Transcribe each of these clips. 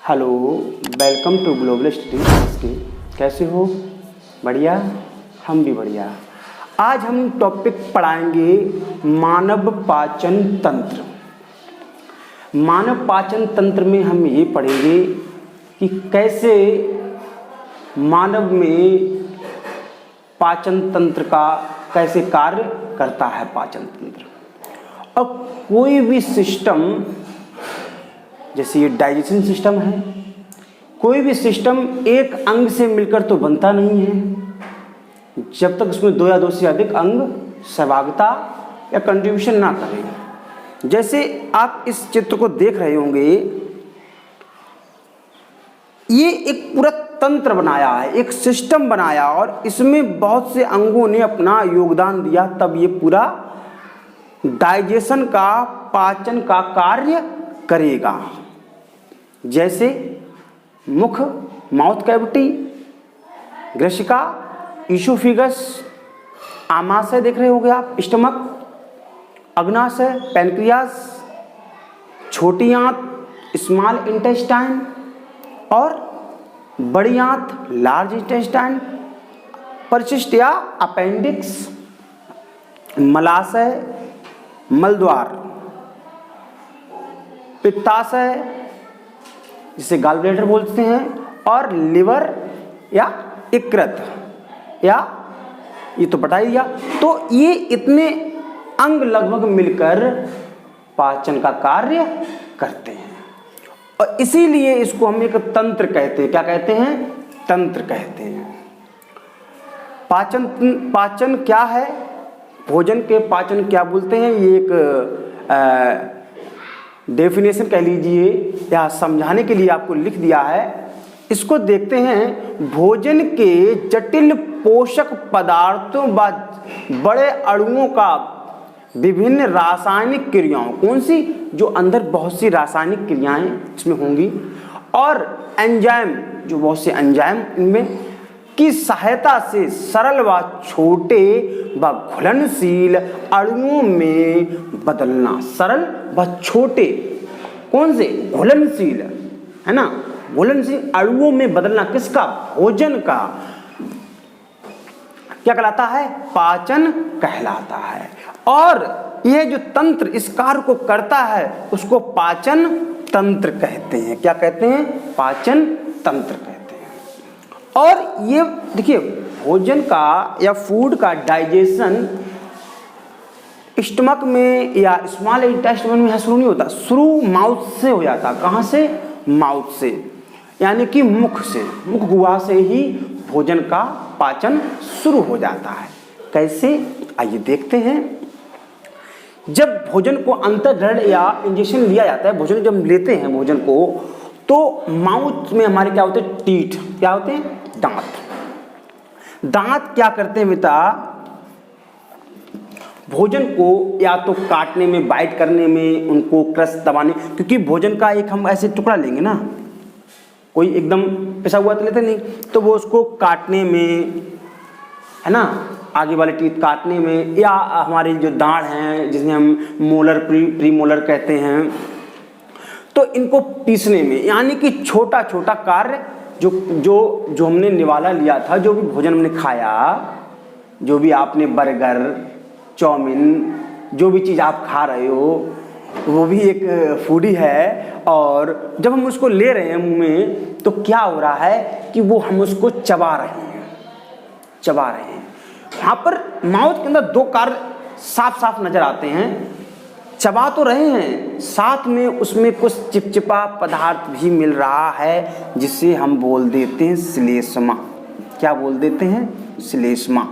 Hello, welcome to global study. नमस्ते, कैसे हो? बढ़िया, हम भी बढ़िया। आज हम टॉपिक पढ़ाएंगे मानव पाचन तंत्र। मानव पाचन तंत्र में हम ये पढ़ेंगे कि कैसे मानव में पाचन तंत्र का कैसे कार्य करता है पाचन तंत्र। अब कोई भी सिस्टम, जैसे ये डाइजेशन सिस्टम है, कोई भी सिस्टम एक अंग से मिलकर तो बनता नहीं है जब तक उसमें दो या दो से अधिक अंग सहभागिता या कंट्रीब्यूशन ना करें। जैसे आप इस चित्र को देख रहे होंगे, ये एक पूरा तंत्र बनाया है, एक सिस्टम बनाया और इसमें बहुत से अंगों ने अपना योगदान दिया, तब ये पूरा डाइजेशन का, पाचन का कार्य करेगा। जैसे मुख, माउथ कैविटी, ग्रशिका, ईसोफेगस, आमाशय देख रहे होंगे आप, स्टमक, अग्नाशय, पैनक्रियास, छोटी आंत, स्मॉल इंटेस्टाइन और बड़ी आंत, लार्ज इंटेस्टाइन, परिशिष्ट या अपेंडिक्स, मलाशय, मलद्वार, पित्ताशय जिसे गॉल ब्लैडर बोलते हैं, और लिवर या यकृत, या ये तो बता ही दिया। तो ये इतने अंग लगभग मिलकर पाचन का कार्य करते हैं और इसीलिए इसको हम एक तंत्र कहते हैं। क्या कहते हैं? तंत्र कहते हैं। पाचन क्या है? भोजन के पाचन क्या बोलते हैं? ये एक डेफिनेशन कह लीजिए या समझाने के लिए आपको लिख दिया है। इसको देखते हैं, भोजन के जटिल पोषक पदार्थों व बड़े अणुओं का विभिन्न रासायनिक क्रियाओं, कौन सी? जो अंदर बहुत सी रासायनिक क्रियाएं इसमें होंगी, और एंजाइम, जो बहुत से एंजाइम इनमें की सहायता से सरल व छोटे व घुलनशील अणुओं में बदलना। सरल व छोटे, कौन से? घुलनशील, है ना, घुलनशील अणुओं में बदलना। किसका? भोजन का। क्या कहलाता है? पाचन कहलाता है। और यह जो तंत्र इस कार्य को करता है उसको पाचन तंत्र कहते हैं। क्या कहते हैं? पाचन तंत्र कहते हैं। और ये देखिए, भोजन का या फूड का डाइजेशन स्टमक में या स्मॉल इंटेस्टाइन में शुरू नहीं होता, शुरू माउथ से हो जाता। कहाँ से? माउथ से, यानी कि मुख से, मुख गुहा से ही भोजन का पाचन शुरू हो जाता है। कैसे? आइए देखते हैं। जब भोजन को अंतर्ग्रहण या इंजेक्शन लिया जाता है, भोजन जब हम लेते हैं भोजन को, तो माउथ में हमारे क्या होते हैं? टीथ। क्या होते हैं? दांत। दांत क्या करते हैं बेटा? भोजन को या तो काटने में, बाइट करने में, उनको क्रश दबाने, क्योंकि भोजन का एक हम ऐसे टुकड़ा लेंगे ना, कोई एकदम पिसा हुआ तो लेते नहीं, तो वो उसको काटने में, है ना, आगे वाले टीथ काटने में, या हमारी जो दाढ़ हैं जिसमें हम मोलर, प्री मोलर कहते हैं, तो इनको पीसने में, यानी कि छोटा छोटा कार्य जो हमने निवाला लिया था, जो भी भोजन हमने खाया, जो भी आपने बर्गर, चाउमीन, जो भी चीज़ आप खा रहे हो, वो भी एक फूड ही है। और जब हम उसको ले रहे हैं मुंह में, तो क्या हो रहा है कि वो हम उसको चबा रहे हैं, चबा रहे हैं। यहाँ पर माउथ के अंदर दो कार्य साफ साफ नजर आते हैं। चबा तो रहे हैं, साथ में उसमें कुछ चिपचिपा पदार्थ भी मिल रहा है, जिसे हम बोल देते हैं श्लेष्मा। क्या बोल देते हैं? श्लेष्मा।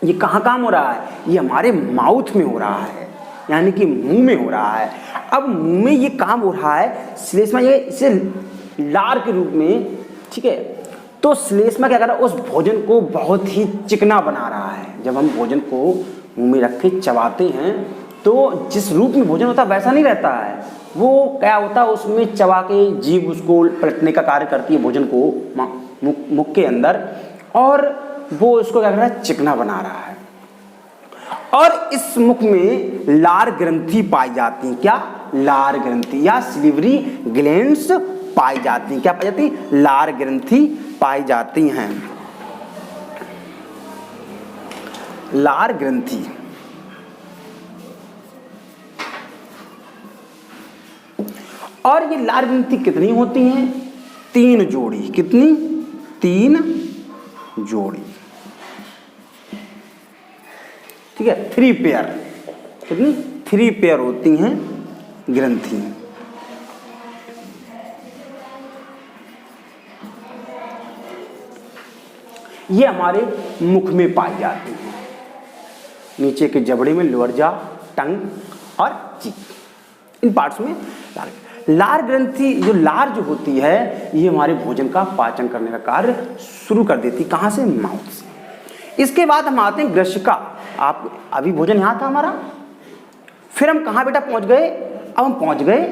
ये कहाँ काम हो रहा है? ये हमारे माउथ में हो रहा है, यानी कि मुंह में हो रहा है। अब मुंह में ये काम हो रहा है, श्लेष्मा ये इसे लार के रूप में, ठीक है। तो श्लेष्मा क्या कर रहा है? उस भोजन को बहुत ही चिकना बना रहा है। जब हम भोजन को मुंह में रख के चबाते हैं, तो जिस रूप में भोजन होता है वैसा नहीं रहता है। वो क्या होता है, उसमें चबा के जीभ उसको पलटने का कार्य करती है भोजन को मुख के अंदर, और वो उसको क्या कर रहा है? चिकना बना रहा है। और इस मुख में लार ग्रंथि पाई जाती है। क्या? लार ग्रंथि या सिलिवरी ग्लैंड्स पाई जाती हैं। क्या पाई जाती हैं? लार ग्रंथि पाई जाती हैं। लार ग्रंथि और ये लार ग्रंथि कितनी होती हैं? 3 जोड़ी। कितनी? 3 जोड़ी। ठीक है, 3 पेयर। कितनी? 3 पेयर होती हैं ग्रंथि। ये हमारे मुख में पाई जाती हैं, नीचे के जबड़े में, लोअर जा, टंग और चीक, इन पार्ट्स में लार ग्रंथि जो लार जो होती है ये हमारे भोजन का पाचन करने का कार्य शुरू कर देती। कहाँ से? माउथ से। इसके बाद हम आते हैं ग्रसिका। आप अभी भोजन यहाँ था हमारा, फिर हम कहाँ बेटा पहुँच गए? अब हम पहुँच गए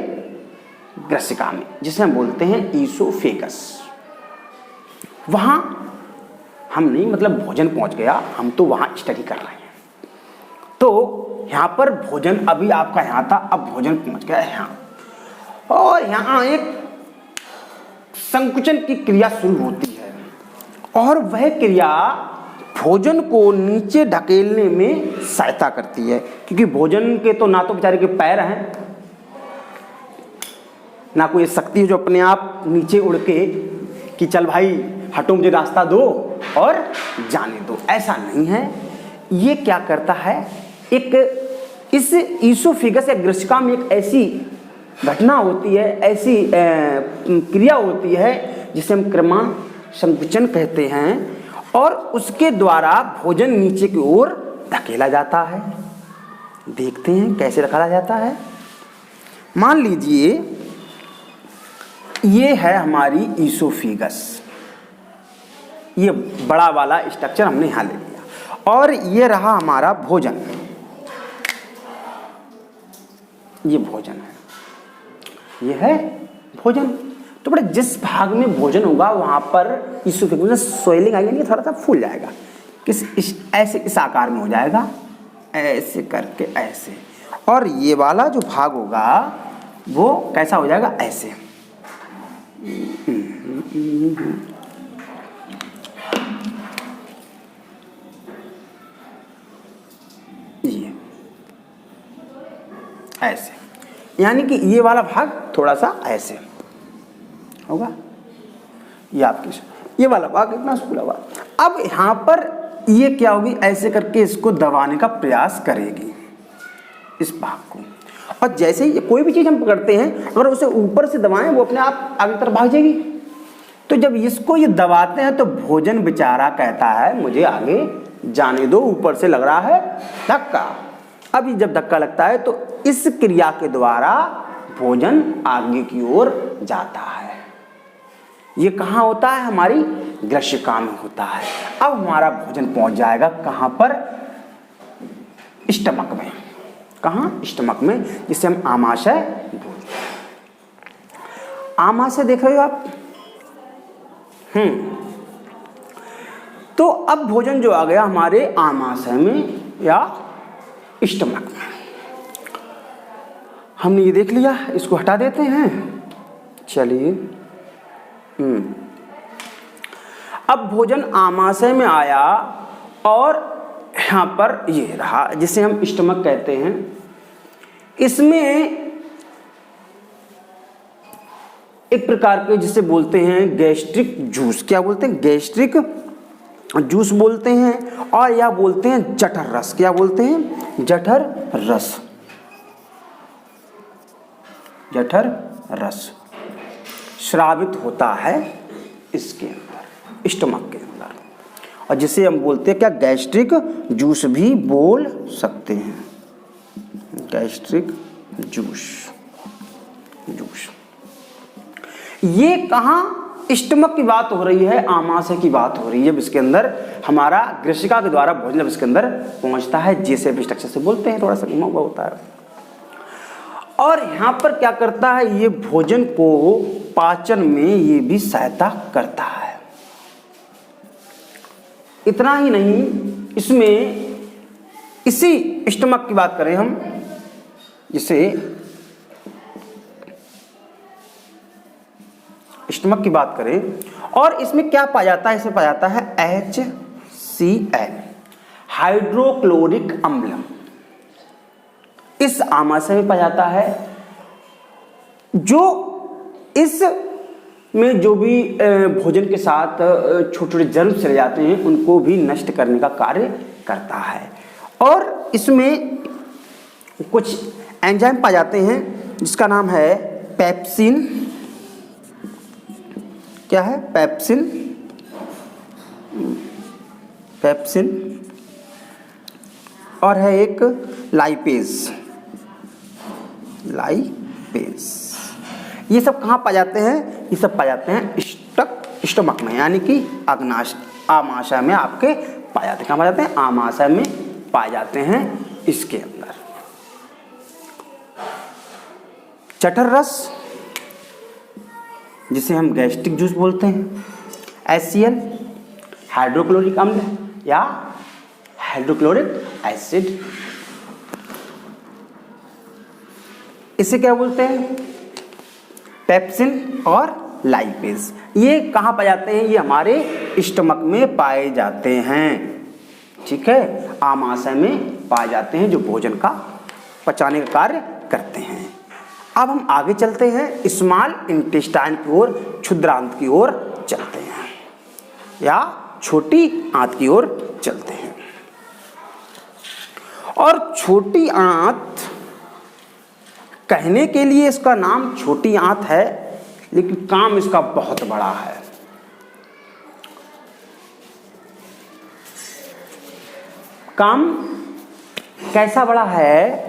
ग्रसिका में, जिसे हम बोलते हैं ईसोफेगस। वहाँ हम नहीं, मतलब भोजन पहुँच गया, हम तो वहाँ स्टडी कर रहे हैं। तो यहाँ पर भोजन अभी आपका यहाँ था, अब भोजन पहुँच गया यहाँ, और यहाँ एक संकुचन की क्रिया शुरू होती है, और वह क्रिया भोजन को नीचे ढकेलने में सहायता करती है। क्योंकि भोजन के तो ना तो बेचारे के पैर हैं, ना कोई शक्ति है जो अपने आप नीचे उड़ के कि चल भाई हटो, मुझे रास्ता दो और जाने दो, ऐसा नहीं है। ये क्या करता है, एक इस ईसोफेगस या ग्रसिका में एक ऐसी घटना होती है, ऐसी क्रिया होती है जिसे हम क्रमा संकुचन कहते हैं, और उसके द्वारा भोजन नीचे की ओर धकेला जाता है। देखते हैं कैसे धकेला जाता है। मान लीजिए ये है हमारी ईसोफेगस, ये बड़ा वाला स्ट्रक्चर हमने यहाँ ले लिया, और ये रहा हमारा भोजन। ये भोजन है, ये है भोजन। तो बड़े जिस भाग में भोजन होगा वहाँ पर ईसोफेगस में स्वेलिंग आएगी, थोड़ा सा फूल जाएगा, ऐसे इस आकार में हो जाएगा, ऐसे करके ऐसे, और ये वाला जो भाग होगा वो कैसा हो जाएगा? ऐसे। ये ऐसे, यानी कि ये वाला भाग थोड़ा सा ऐसे होगा, ये आपकी ये वाला भाग इतना फूला हुआ। अब यहाँ पर ये क्या होगी? ऐसे करके इसको दबाने का प्रयास करेगी, इस भाग को, और जैसे ही कोई भी चीज़ हम पकड़ते हैं अगर उसे ऊपर से दबाएं वो अपने आप आगे तरफ भाग जाएगी। तो जब इसको ये दबाते हैं तो भोजन बेचारा कहता है मुझे आगे जाने दो, ऊपर से लग रहा है धक्का। अब जब धक्का लगता है तो इस क्रिया के द्वारा भोजन आगे की ओर जाता है। ये कहाँ होता है? हमारी ग्रसिका में होता है। अब हमारा भोजन पहुंच जाएगा कहाँ पर? स्टमक में। कहाँ? स्टमक में, जिसे हम आमाशय बोलते हैं। आमाशय देख रहे हो आप? तो अब भोजन जो आ गया हमारे आमाशय में या स्टमक में, हमने ये देख लिया, इसको हटा देते हैं। चलिए, अब भोजन आमाशय में आया और यहाँ पर ये रहा, जिसे हम स्टमक कहते हैं। इसमें एक प्रकार के जिसे बोलते हैं गैस्ट्रिक जूस, क्या बोलते हैं? गैस्ट्रिक जूस बोलते हैं, और या बोलते हैं जठर रस। क्या बोलते हैं? जठर रस। जठर रस स्रावित होता है इसके अंदर, स्टमक के अंदर, और जिसे हम बोलते हैं क्या? गैस्ट्रिक जूस भी बोल सकते हैं। Gastric juice. ये कहाँ? स्टमक की बात हो रही है, आमाशय की बात हो रही है। जब इसके अंदर हमारा ग्रसिका के द्वारा भोजन जब इसके अंदर पहुंचता है, जैसे स्ट्रक्चर से बोलते हैं, थोड़ा सा घुमा हुआ होता है। और यहाँ पर क्या करता है? ये भोजन को पाचन में ये भी सहायता करता है। इतना ही नहीं, इसमें इसी स्टमक की बात करें हम, जिसे स्टमक की बात करें, और इसमें क्या पाया जाता है, इसमें पाया जाता है HCl, हाइड्रोक्लोरिक अम्ल। इस आमाशय में पाया जाता है, जो इस में जो भी भोजन के साथ छोटे छोटे जर्म चले जाते हैं उनको भी नष्ट करने का कार्य करता है। और इसमें कुछ एंजाइम पाए जाते हैं जिसका नाम है पेप्सिन, क्या है, पेप्सिन, और है एक लाइपेज। ये सब कहाँ पाए जाते हैं, ये सब पाए जाते हैं स्टमक में, यानी कि आमाशय में आपके पाए जाते हैं। कहाँ पाए जाते हैं, आमाशय में पाए जाते हैं। इसके अंदर जठर रस, जिसे हम गैस्ट्रिक जूस बोलते हैं, HCl, हाइड्रोक्लोरिक अम्ल या हाइड्रोक्लोरिक एसिड, इसे क्या बोलते हैं, पेप्सिन और लाइपेज। ये कहाँ पाए जाते हैं, ये हमारे स्टमक में पाए जाते हैं, ठीक है, आमाशय में पाए जाते हैं, जो भोजन का पचाने का कार्य करते हैं। अब हम आगे चलते हैं, स्मॉल इंटेस्टाइन की ओर, क्षुद्रांत की ओर चलते हैं, या छोटी आंत की ओर चलते हैं। और छोटी आंत, कहने के लिए इसका नाम छोटी आंत है, लेकिन काम इसका बहुत बड़ा है। काम कैसा बड़ा है,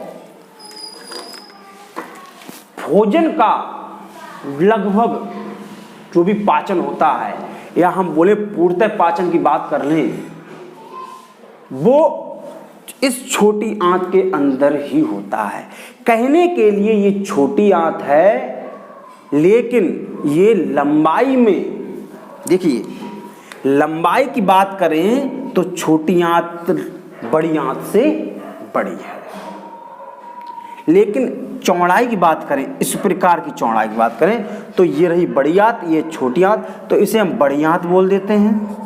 भोजन का लगभग जो भी पाचन होता है, या हम बोले पूर्णतः पाचन की बात कर लें, वो इस छोटी आंत के अंदर ही होता है। कहने के लिए ये छोटी आंत है, लेकिन ये लंबाई में, देखिए लंबाई की बात करें तो छोटी आंत बड़ी आंत से बड़ी है, लेकिन चौड़ाई की बात करें, इस प्रकार की चौड़ाई की बात करें तो ये रही बड़ी आंत, ये छोटी आंत, तो इसे हम बड़ी आंत बोल देते हैं,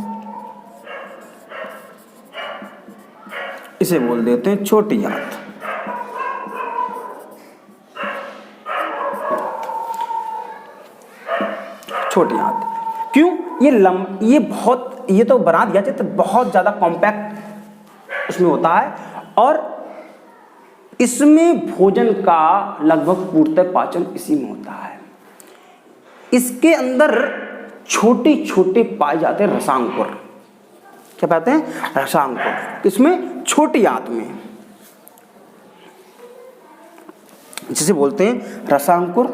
इसे बोल देते हैं छोटी आंत। छोटी आंत क्यों, ये तो बना दिया जाए तो बहुत ज्यादा कॉम्पैक्ट उसमें होता है, और इसमें भोजन का लगभग पूर्णतः पाचन इसी में होता है। इसके अंदर छोटे छोटे पाए जाते हैं रसांकुर, क्या पाते हैं, रसांकुर, इसमें छोटी आंत में, जिसे बोलते हैं रसांकुर,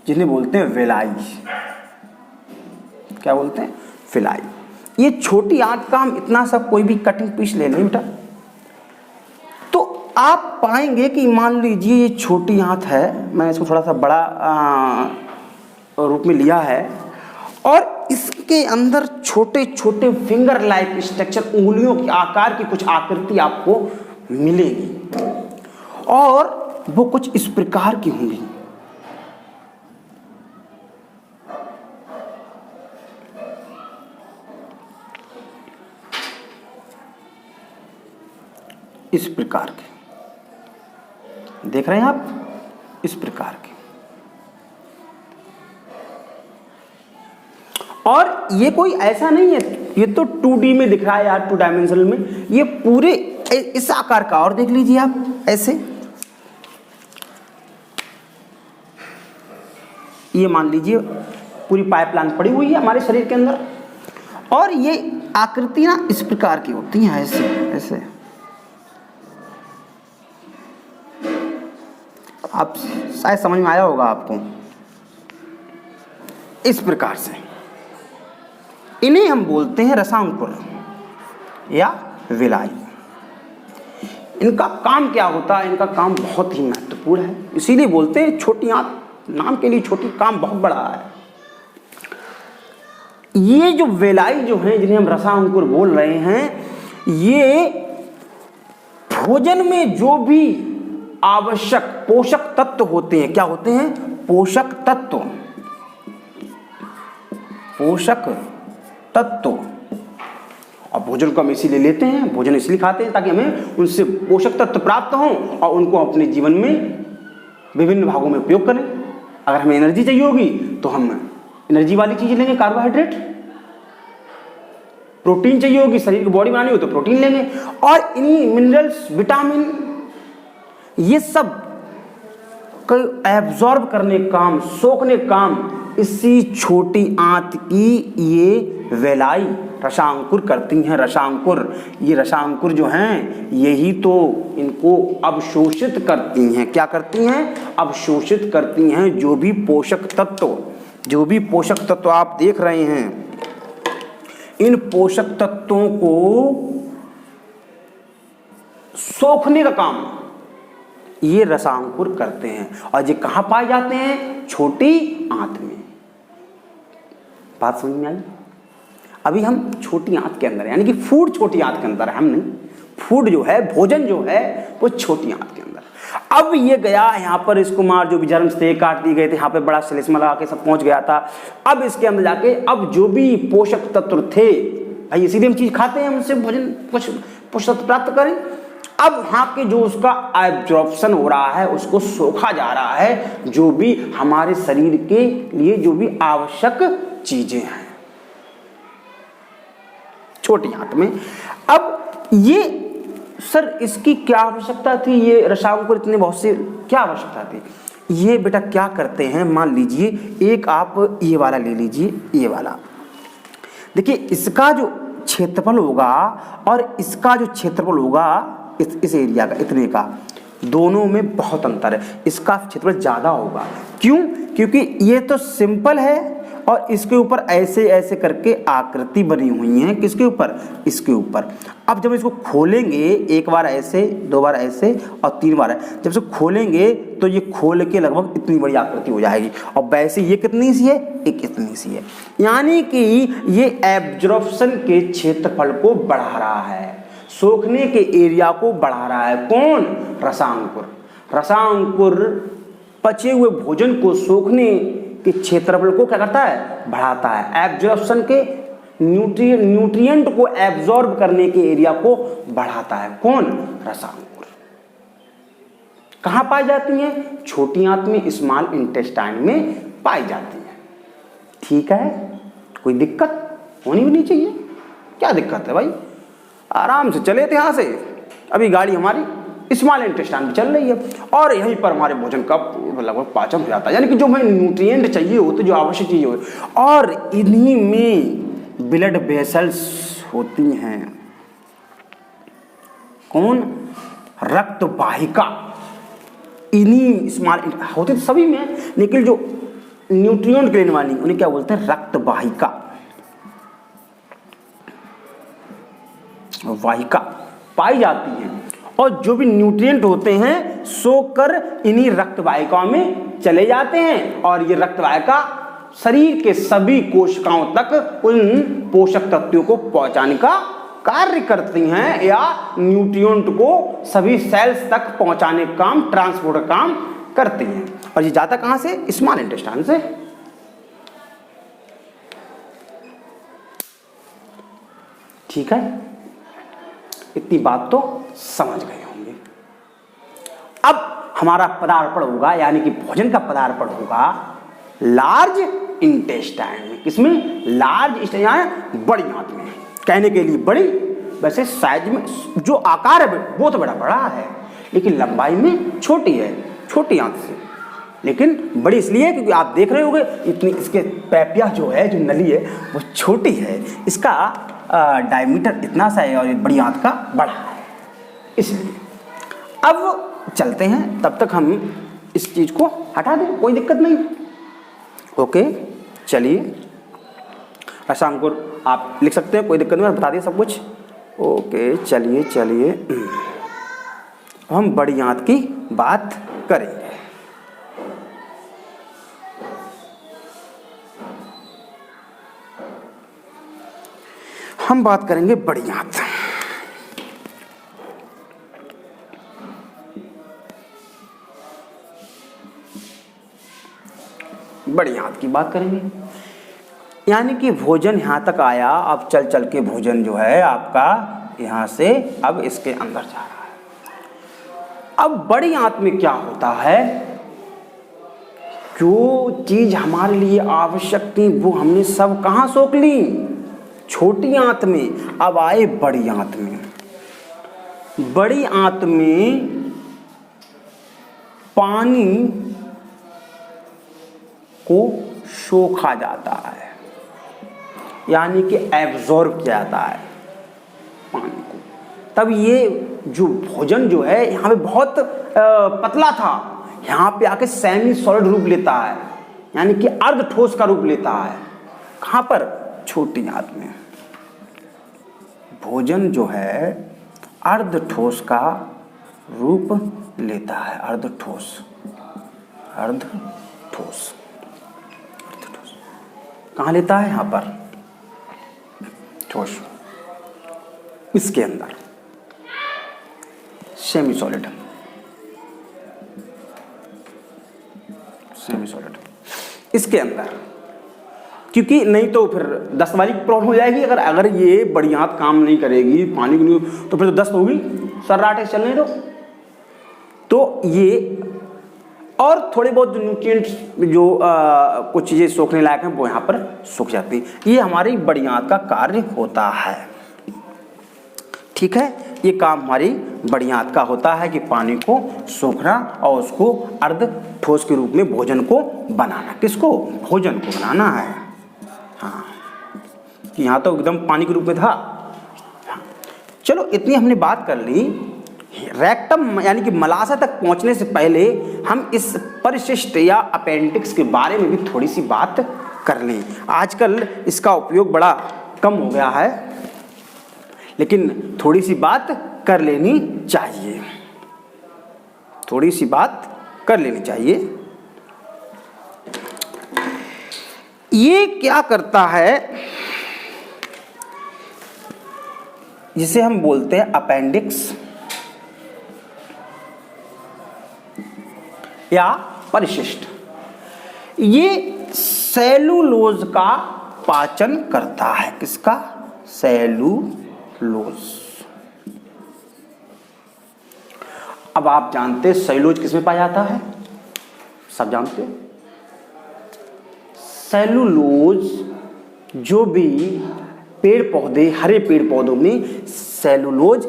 जिन्हें बोलते हैं वेलाई, क्या बोलते हैं, फिलाई। ये छोटी आंत का हम इतना सब कोई भी कटिंग पीस ले लें बेटा, तो आप पाएंगे कि मान लीजिए ये छोटी आंत है, मैंने इसको थोड़ा सा बड़ा रूप में लिया है, और इसके अंदर छोटे छोटे फिंगर लाइक स्ट्रक्चर, उंगलियों के आकार की कुछ आकृति आपको मिलेगी, और वो कुछ इस प्रकार की होंगी। इस प्रकार के देख रहे हैं आप, इस प्रकार के। और ये कोई ऐसा नहीं है, ये तो 2D में दिख रहा है यार, 2 डायमेंशनल में, ये पूरे इस आकार का। और देख लीजिए आप, ऐसे ये मान लीजिए पूरी पाइपलाइन पड़ी हुई है हमारे शरीर के अंदर, और ये आकृति ना इस प्रकार की होती हैं, ऐसे ऐसे। आप शायद समझ में आया होगा आपको, इस प्रकार से। इन्हें हम बोलते हैं रसांकुर या विलाई। इनका काम क्या होता है, इनका काम बहुत ही महत्वपूर्ण है, इसीलिए बोलते हैं छोटी आंत, नाम के लिए छोटी, काम बहुत बड़ा है। ये जो वेलाई जो हैं, जिन्हें हम रसांकुर बोल रहे हैं, ये भोजन में जो भी आवश्यक पोषक तत्व होते हैं। क्या होते हैं? पोषक तत्व। पोषक तत्व। और भोजन को हम इसीलिए लेते हैं, भोजन इसलिए खाते हैं ताकि हमें उनसे पोषक तत्व प्राप्त हों और उनको अपने जीवन में विभिन्न भागों में उपयोग करें। अगर हमें एनर्जी चाहिए होगी तो हम एनर्जी वाली चीजें लेंगे, कार्बोहाइड्रेट। प्रोटीन चाहिए होगी, शरीर की बॉडी बनानी हो तो प्रोटीन लेंगे। और इन्हीं मिनरल्स, विटामिन, ये सब एब्जॉर्ब करने काम, सोखने काम इसी छोटी आंत की ये वेलाई रसांकुर करती हैं। रसांकुर, ये रसांकुर जो हैं यही तो इनको अवशोषित करती हैं। क्या करती हैं? अवशोषित करती हैं। जो भी पोषक तत्व आप देख रहे हैं, इन पोषक तत्वों को सोखने का काम ये रसांकुर करते हैं। और ये कहां पाए जाते हैं? छोटी आंत में। बात समझ में आई? अभी हम छोटी आंत के अंदर, यानी कि फूड छोटी आंत के अंदर है, हम नहीं। फूड जो है, भोजन जो है, वो छोटी आंत के अंदर। अब ये गया यहाँ पर, इसको मार जो भी जर्म्स थे काट दिए गए थे, यहाँ पे बड़ा श्लेष्मा लगा के सब पहुंच गया था। अब इसके अंदर जाके अब जो भी पोषक तत्व थे, भाई इसीलिए हम चीज खाते हैं, उनसे भोजन कुछ पोषक तत्व प्राप्त करें। अब वहां के जो उसका एब्जॉर्प्शन हो रहा है, उसको सोखा जा रहा है, जो भी हमारे शरीर के लिए जो भी आवश्यक चीजें हैं छोटी आंत में। अब ये सर इसकी क्या आवश्यकता थी? ये रसायनों इतने बहुत से क्या आवश्यकता थी? ये बेटा क्या करते हैं, मान लीजिए एक आप ये वाला ले लीजिए, ये वाला देखिए, इसका जो क्षेत्रफल होगा और इसका जो क्षेत्रफल होगा इस एरिया का, इतने का, दोनों में बहुत अंतर है। इसका क्षेत्रफल ज्यादा होगा। क्यों? क्योंकि ये तो सिंपल है और इसके ऊपर ऐसे ऐसे करके आकृति बनी हुई है। किसके ऊपर? इसके ऊपर। अब जब इसको खोलेंगे, एक बार ऐसे, दो बार ऐसे और तीन बार, जब इसको खोलेंगे तो ये खोल के लगभग इतनी बड़ी आकृति हो जाएगी। और वैसे ये कितनी सी है? एक इतनी सी है। यानी कि ये एब्जॉर्प्शन के क्षेत्रफल को बढ़ा रहा है, सोखने के एरिया को बढ़ा रहा है। कौन? रसांकुर। रसांकुर पचे हुए भोजन को सोखने के क्षेत्रफल को क्या करता है? बढ़ाता है। एब्जॉर्प्शन के न्यूट्रिएंट को एब्जॉर्ब करने के एरिया को बढ़ाता है। कौन? रसांकुर। कहां पाई जाती हैं? छोटी आंत में, स्मॉल इंटेस्टाइन में पाई जाती हैं। ठीक है, कोई दिक्कत होनी भी नहीं चाहिए। क्या दिक्कत है भाई? आराम से चले थे यहां से। अभी गाड़ी हमारी स्मॉल इंटेस्टाइन में चल रही है और यहीं पर हमारे भोजन का लगभग पाचन हो जाता है। यानी कि जो हमें न्यूट्रिएंट चाहिए होते, जो आवश्यक चीजें होती, और इन्हीं में ब्लड वेसल्स होती हैं। कौन? रक्त वाहिका। इन्हीं स्मॉल होते तो सभी में, लेकिन जो न्यूट्रिएंट लेने वाली उन्हें क्या बोलते हैं? रक्त वाहिका। वाहिका पाई जाती हैं और जो भी न्यूट्रिएंट होते हैं सोकर इन्हीं रक्त वाहिकाओं में चले जाते हैं और ये रक्त वाहिका शरीर के सभी कोशिकाओं तक उन पोषक तत्वों को पहुंचाने का कार्य करती हैं, या न्यूट्रिएंट को सभी सेल्स तक पहुंचाने का काम, ट्रांसपोर्ट का काम करती हैं। और ये जाता कहां से? स्मॉल इंटेस्टाइन से। ठीक है, इतनी बात तो समझ गए होंगे। अब हमारा पदार्पण होगा, यानी कि भोजन का पदार्पण होगा लार्ज इंटेस्टाइन में। किसमें? लार्ज इंटेस्टाइन, बड़ी आंत में। कहने के लिए बड़ी, वैसे साइज में जो आकार है वो तो बड़ा बड़ा है, लेकिन लंबाई में छोटी है, छोटी आंत से। लेकिन बड़ी इसलिए क्योंकि आप देख रहे होंगे इतनी, इसके पैपिया जो है, जो नली है वो छोटी है, इसका डायमीटर इतना सा है और बड़ी आंत का बड़ा है, इसलिए। अब चलते हैं, तब तक हम इस चीज को हटा दें, कोई दिक्कत नहीं। ओके, चलिए। रसांकुर आप लिख सकते हैं, कोई दिक्कत नहीं, बता दिए सब कुछ। ओके, चलिए चलिए, हम बड़ी आंत की बात करेंगे। हम बात करेंगे बड़ी आंत। बड़ी आंत की बात करेंगे। यानी कि भोजन यहाँ तक आया, अब चल चल के भोजन जो है आपका यहाँ से अब इसके अंदर जा रहा है। अब बड़ी आंत में क्या होता है, जो चीज हमारे लिए आवश्यक थी वो हमने सब कहाँ सोख ली, छोटी आंत में। अब आए बड़ी आंत में। बड़ी आंत में पानी को सोखा जाता है, यानी कि एब्जॉर्ब किया जाता है पानी को। तब ये जो भोजन जो है यहाँ पे बहुत पतला था, यहाँ पे आके सेमी सॉलिड रूप लेता है, यानी कि अर्ध ठोस का रूप लेता है। कहाँ पर, छोटी आंत में। भोजन जो है अर्ध ठोस का रूप लेता है, अर्ध ठोस, अर्ध ठोस, अर्ध ठोस। कहाँ लेता है, यहाँ पर ठोस, इसके अंदर सेमी सॉलिड, सेमी सॉलिड इसके अंदर। क्योंकि नहीं तो फिर दस्त वाली प्रॉब्लम हो जाएगी। अगर ये बड़ी आंत काम नहीं करेगी, पानी नहीं, तो फिर तो दस्त होगी, सर्राटे चलने दो। तो ये और थोड़े बहुत न्यूट्रिएंट्स जो कुछ चीज़ें सोखने लायक हैं वो यहाँ पर सूख जाती है। ये हमारी बड़ी आंत का कार्य होता है। ठीक है, ये काम हमारी बड़ी आंत का होता है कि पानी को सोखना और उसको अर्ध ठोस के रूप में भोजन को बनाना। किसको, भोजन को बनाना है। हाँ, कि यहाँ तो एकदम पानी के रूप में था। हाँ। चलो इतनी हमने बात कर ली। रेक्टम यानी कि मलाशय तक पहुँचने से पहले हम इस परिशिष्ट या अपेंडिक्स के बारे में भी थोड़ी सी बात कर लें। आजकल इसका उपयोग बड़ा कम हो गया है, लेकिन थोड़ी सी बात कर लेनी चाहिए, थोड़ी सी बात कर लेनी चाहिए। ये क्या करता है, जिसे हम बोलते हैं अपेंडिक्स या परिशिष्ट। ये सेलुलोज का पाचन करता है। किसका, सेलुलोज। अब आप जानते हैं सेलुलोज किसमें पाया जाता है, सब जानते हैं। सेलुलोज जो भी पेड़ पौधे, हरे पेड़ पौधों में सेलुलोज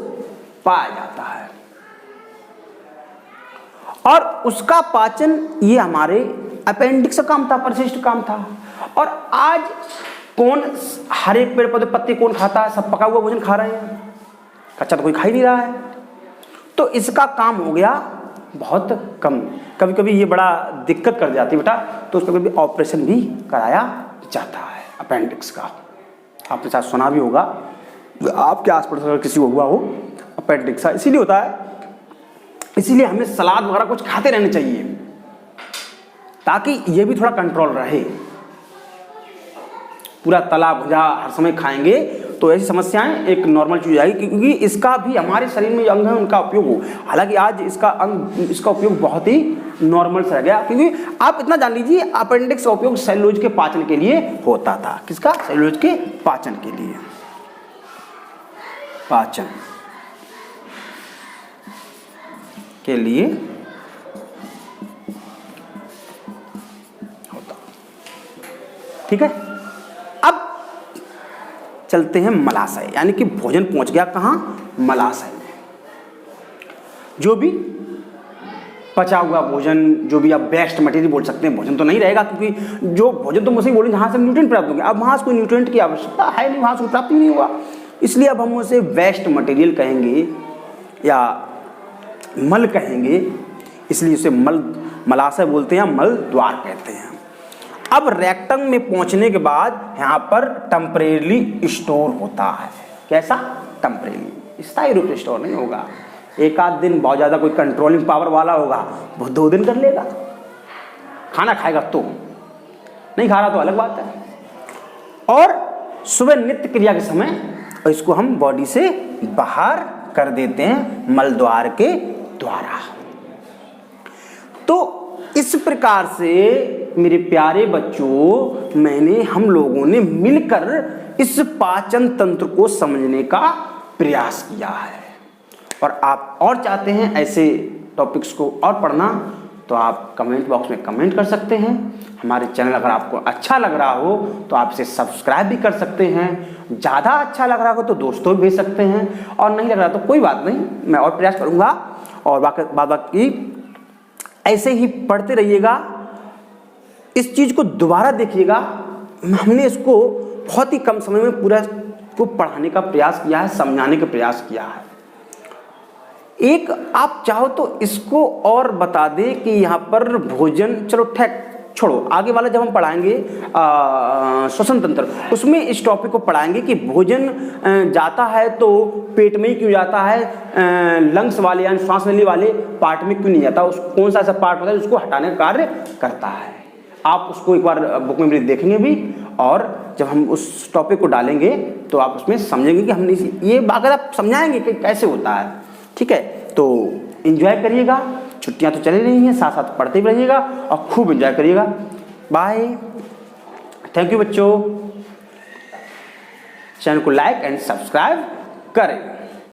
पाया जाता है और उसका पाचन ये हमारे अपेंडिक्स का काम था, परिशिष्ट काम था। और आज कौन हरे पेड़ पौधे पत्ते कौन खाता है, सब पका हुआ भोजन खा रहे हैं, कच्चा तो कोई खा ही नहीं रहा है। तो इसका काम हो गया बहुत कम। कभी कभी ये बड़ा दिक्कत कर जाती है बेटा, तो उसका कभी ऑपरेशन भी कराया जाता है अपेंडिक्स का। आपने शायद सुना भी होगा, आपके आसपास अगर किसी को हुआ हो अपेंडिक्स का, इसीलिए होता है। इसीलिए हमें सलाद वगैरह कुछ खाते रहने चाहिए ताकि ये भी थोड़ा कंट्रोल रहे। पूरा तला भुजा हर समय खाएंगे तो ऐसी समस्याएं एक नॉर्मल चीज आएगी, क्योंकि इसका भी हमारे शरीर में जो अंग है उनका उपयोग हो। हालांकि आज इसका उपयोग बहुत ही नॉर्मल से रह गया, क्योंकि आप इतना जान लीजिए अपेंडिक्स का उपयोग सेलुलोज के पाचन के लिए होता था। किसका, सेलुलोज के पाचन के लिए, पाचन के लिए होता। ठीक है, अब चलते हैं मलाशय, यानी कि भोजन पहुंच गया कहाँ, मलाशय में। जो भी पचा हुआ भोजन, जो भी आप वेस्ट मटेरियल बोल सकते हैं, भोजन तो नहीं रहेगा, क्योंकि जो भोजन तो मुझे बोलेंगे जहाँ से न्यूट्रिएंट प्राप्त होंगे। अब वहाँ से कोई न्यूट्रिएंट की आवश्यकता है नहीं, वहाँ से प्राप्त ही नहीं हुआ, इसलिए अब हम उसे वेस्ट मटेरियल कहेंगे या मल कहेंगे, इसलिए उसे मलाशय बोलते हैं, मल द्वार कहते हैं। अब रेक्टम में पहुंचने के बाद यहाँ पर टेम्परेरी स्टोर होता है। कैसा, टेम्परेरी, स्थायी रूप से स्टोर नहीं होगा। एक आध दिन बहुत ज़्यादा कोई कंट्रोलिंग पावर वाला होगा, वो 2 दिन कर लेगा, खाना खाएगा तो, नहीं खा रहा तो अलग बात है। और सुबह नित्य क्रिया के समय इसको हम बॉडी से बाहर कर देते हैं मल द्वार के द्वारा। तो इस प्रकार से मेरे प्यारे बच्चों, हम लोगों ने मिलकर इस पाचन तंत्र को समझने का प्रयास किया है। और आप और चाहते हैं ऐसे टॉपिक्स को और पढ़ना, तो आप कमेंट बॉक्स में कमेंट कर सकते हैं। हमारे चैनल अगर आपको अच्छा लग रहा हो तो आप इसे सब्सक्राइब भी कर सकते हैं। ज़्यादा अच्छा लग रहा हो तो दोस्तों भी भेज सकते हैं, और नहीं लग रहा तो कोई बात नहीं, मैं और प्रयास करूँगा। और बाकी ऐसे ही पढ़ते रहिएगा, इस चीज़ को दोबारा देखिएगा। हमने इसको बहुत ही कम समय में पूरा को पढ़ाने का प्रयास किया है, समझाने का प्रयास किया है। एक आप चाहो तो इसको और बता दें कि यहाँ पर भोजन, चलो ठीक छोड़ो, आगे वाला जब हम पढ़ाएंगे श्वसन तंत्र, उसमें इस टॉपिक को पढ़ाएंगे कि भोजन जाता है तो पेट में ही क्यों जाता है, लंग्स वाले यानी सांस नली वाले पार्ट में क्यों नहीं जाता, उस कौन सा ऐसा पार्ट होता है उसको हटाने का कार्य करता है। आप उसको एक बार बुक में देखेंगे भी, और जब हम उस टॉपिक को डालेंगे तो आप उसमें समझेंगे कि हमने ये बाकायदा आप समझाएंगे कि कैसे होता है। ठीक है, तो एंजॉय करिएगा, छुट्टियां तो चली रही हैं, साथ साथ पढ़ते भी रहिएगा और खूब एंजॉय करिएगा। बाय, थैंक यू बच्चों। चैनल को लाइक एंड सब्सक्राइब करें।